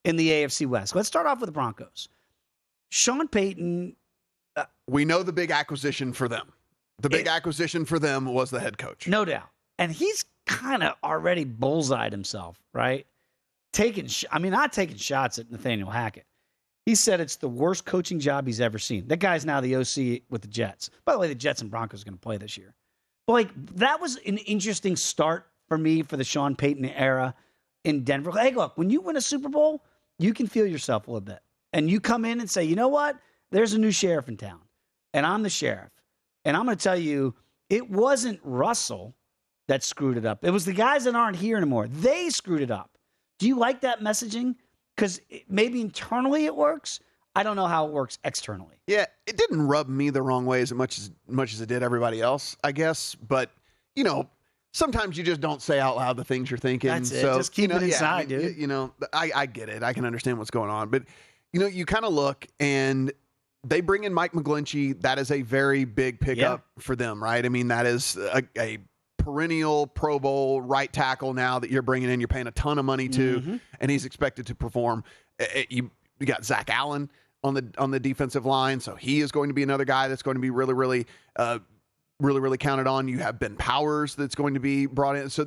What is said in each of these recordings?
in the AFC West. Let's start off with the Broncos. Sean Payton. We know the big acquisition for them. The big acquisition for them was the head coach. No doubt. And he's kind of already bullseyed himself, right? Not taking shots at Nathaniel Hackett. He said it's the worst coaching job he's ever seen. That guy's now the OC with the Jets. By the way, the Jets and Broncos are going to play this year. But that was an interesting start for me for the Sean Payton era in Denver. Hey, look, when you win a Super Bowl, you can feel yourself a little bit. And you come in and say, you know what? There's a new sheriff in town. And I'm the sheriff. And I'm going to tell you, it wasn't Russell that screwed it up. It was the guys that aren't here anymore. They screwed it up. Do you like that messaging? Because maybe internally it works. I don't know how it works externally. Yeah, it didn't rub me the wrong way as much as it did everybody else, I guess. But, sometimes you just don't say out loud the things you're thinking. That's it. So, just keep it inside, dude. I get it. I can understand what's going on. But, you kind of look and they bring in Mike McGlinchey. That is a very big pickup for them, right? I mean, that is a perennial Pro Bowl right tackle now that you're bringing in. You're paying a ton of money to, and he's expected to perform. You got Zach Allen on the defensive line, so he is going to be another guy that's going to be really counted on. You have Ben Powers that's going to be brought in. So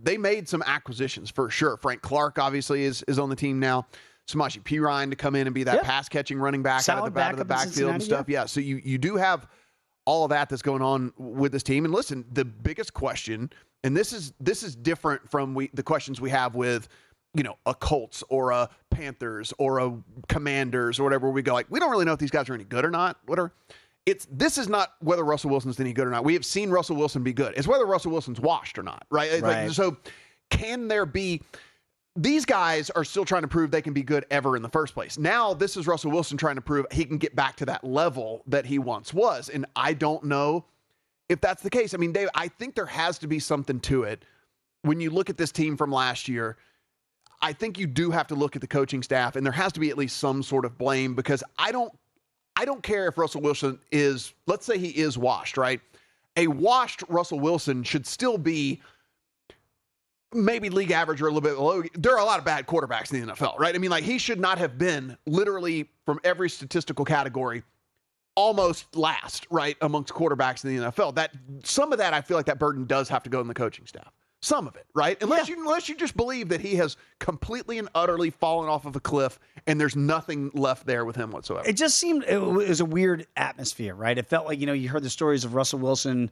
they made some acquisitions for sure. Frank Clark obviously is on the team now. Samaje Perine to come in and be that pass catching running back out of the backfield and stuff. Yeah. So you do have all of that's going on with this team. And listen, the biggest question, and this is different from the questions we have with, a Colts or a Panthers or a Commanders or whatever. We go we don't really know if these guys are any good or not. This is not whether Russell Wilson's any good or not. We have seen Russell Wilson be good. It's whether Russell Wilson's washed or not, right? So can there be... These guys are still trying to prove they can be good ever in the first place. Now, this is Russell Wilson trying to prove he can get back to that level that he once was. And I don't know if that's the case. I mean, Dave, I think there has to be something to it. When you look at this team from last year, I think you do have to look at the coaching staff, and there has to be at least some sort of blame, because I don't care if Russell Wilson is, let's say he is washed, right? A washed Russell Wilson should still be maybe league average or a little bit below. There are a lot of bad quarterbacks in the NFL, right? I mean, he should not have been literally from every statistical category almost last, right, amongst quarterbacks in the NFL. That some of that, I feel like that burden does have to go on the coaching staff. Some of it, right? Unless you just believe that he has completely and utterly fallen off of a cliff and there's nothing left there with him whatsoever. It just seemed it was a weird atmosphere, right? It felt like, you heard the stories of Russell Wilson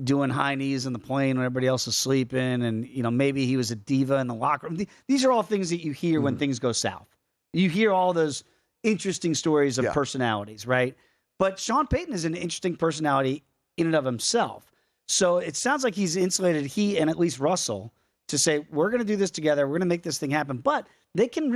doing high knees in the plane when everybody else is sleeping, and maybe he was a diva in the locker room. These are all things that you hear when things go south. You hear all those interesting stories of personalities, right? But Sean Payton is an interesting personality in and of himself. So it sounds like he's insulated he and at least Russell to say, we're going to do this together. We're going to make this thing happen. But they can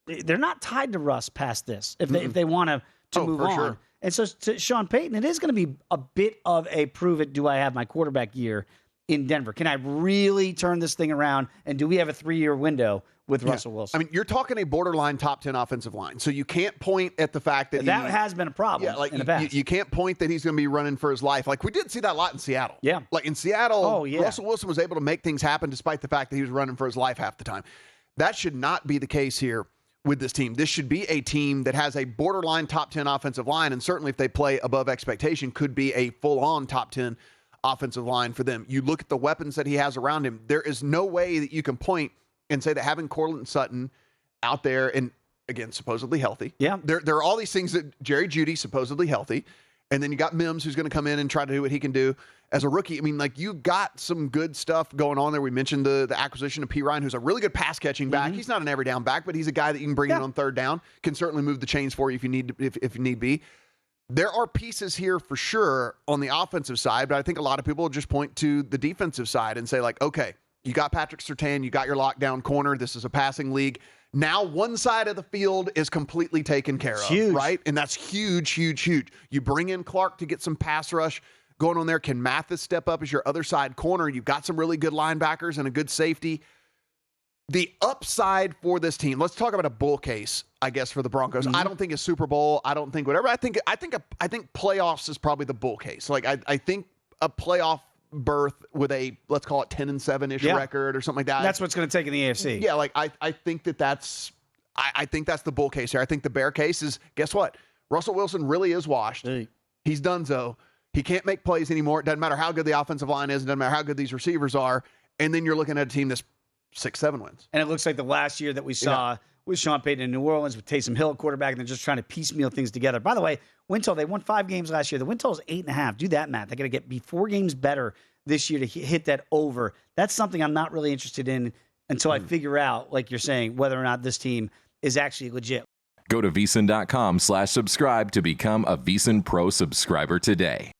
they're not tied to Russ past this if they want to move on. Sure. And so to Sean Payton, it is going to be a bit of a prove it, do I have my quarterback year in Denver? Can I really turn this thing around? And do we have a 3-year window with Russell Wilson? I mean, you're talking a borderline top 10 offensive line. So you can't point at the fact that has been a problem in the past. You can't point that he's going to be running for his life. Like we did see that a lot in Seattle. Yeah. Like in Seattle, Russell Wilson was able to make things happen despite the fact that he was running for his life half the time. That should not be the case here with this team. This should be a team that has a borderline top 10 offensive line, and certainly if they play above expectation, could be a full-on top 10 offensive line for them. You look at the weapons that he has around him, there is no way that you can point and say that having Cortland Sutton out there, and again, supposedly healthy. Yeah. There are all these things that Jerry Jeudy, supposedly healthy, and then you got Mims, who's going to come in and try to do what he can do as a rookie. I mean, you got some good stuff going on there. We mentioned the acquisition of Perine, who's a really good pass catching back. He's not an every down back, but he's a guy that you can bring in on third down, can certainly move the chains for you if you need be. There are pieces here for sure on the offensive side, but I think a lot of people will just point to the defensive side and say, okay, you got Patrick Surtain, you got your lockdown corner. This is a passing league. Now one side of the field is completely taken care of, right? And that's huge, huge, huge. You bring in Clark to get some pass rush going on there. Can Mathis step up as your other side corner? You've got some really good linebackers and a good safety. The upside for this team, let's talk about a bull case, I guess, for the Broncos. I don't think a Super Bowl. I don't think whatever. I think playoffs is probably the bull case. I think a playoff berth with a, let's call it 10-7-ish record or something like that. That's what's going to take in the AFC. Yeah, I think that's I think that's the bull case here. I think the bear case is, guess what? Russell Wilson really is washed. Hey. He's donezo. He can't make plays anymore. It doesn't matter how good the offensive line is. It doesn't matter how good these receivers are. And then you're looking at a team that's 6-7 wins. And it looks like the last year that we saw with Sean Payton in New Orleans with Taysom Hill at quarterback, and they're just trying to piecemeal things together. By the way, win total, they won 5 games last year. The win total is 8.5. Do that math. They got to be 4 games better this year to hit that over. That's something I'm not really interested in until I figure out, like you're saying, whether or not this team is actually legit. Go to VSiN.com/subscribe to become a VSiN Pro subscriber today.